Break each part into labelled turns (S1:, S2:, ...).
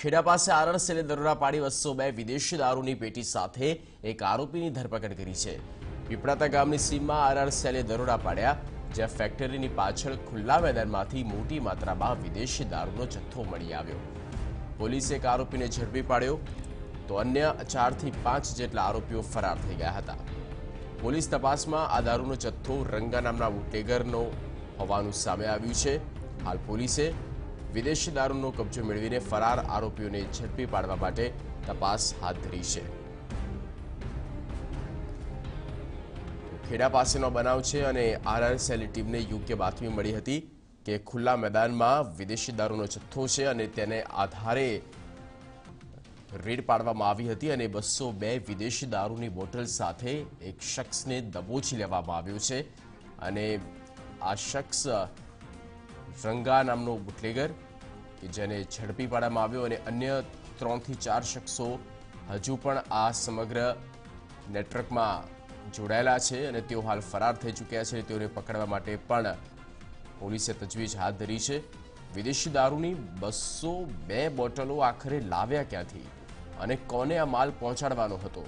S1: ખેડા પાસે આરણસેલે દરોડા પાડી 202 વિદેશી દારૂની પેટી સાથે એક આરોપીની ધરપકડ કરી છે। પીપળાતા ગામની સીમમાં આરણસેલે દરોડા પાડ્યા, જ્યાં ફેક્ટરીની પાછળ ખુલ્લા મેદાનમાંથી મોટી માત્રામાં વિદેશી દારૂનો જથ્થો મળી આવ્યો। પોલીસે એક આરોપીને ઝડપી પાડ્યો તો અન્ય 4 થી 5 જેટલા આરોપીઓ ફરાર થઈ ગયા હતા। પોલીસ તપાસમાં આ દારૂનો જથ્થો રંગા નામના બુટલેગરનો હોવાનું સામે આવ્યું છે। હાલ પોલીસે વિદેશી દારૂનો કબજો મેળવીને ફરાર આરોપીઓને ઝડપી પાડવા માટે તપાસ હાથ ધરી છે। ખેડા પાસેનો બનાવ છે અને આરઆરસેલી ટીમને યોગ્ય બાતમી મળી હતી કે ખુલ્લા મેદાનમાં વિદેશી દારૂનો જથ્થો છે અને તેને આધારે રેડ પાડવામાં આવી હતી અને 202 વિદેશી દારૂની બોટલ સાથે એક શખ્સને દબોચી લેવામાં આવ્યો છે અને આ શખ્સ રંગા નામનો બુટલેગર કે જેને ઝડપી પાડવામાં આવ્યો અને અન્ય 3 થી 4 શખ્સો હજુ પણ આ સમગ્ર નેટવર્કમાં જોડાયેલા છે અને તેઓ હાલ ફરાર થઈ ચૂક્યા છે। તેઓને પકડવા માટે પણ પોલીસે તજવીજ હાથ ધરી છે। વિદેશી દારૂની 202 બોટલો આખરે લાવ્યા ક્યાંથી અને કોને આ માલ પહોંચાડવાનો હતો,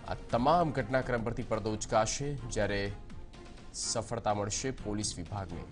S1: આ તમામ ઘટનાક્રમ પરથી પડદો ઉચકાશે જ્યારે સફળતા મળશે પોલીસ વિભાગને।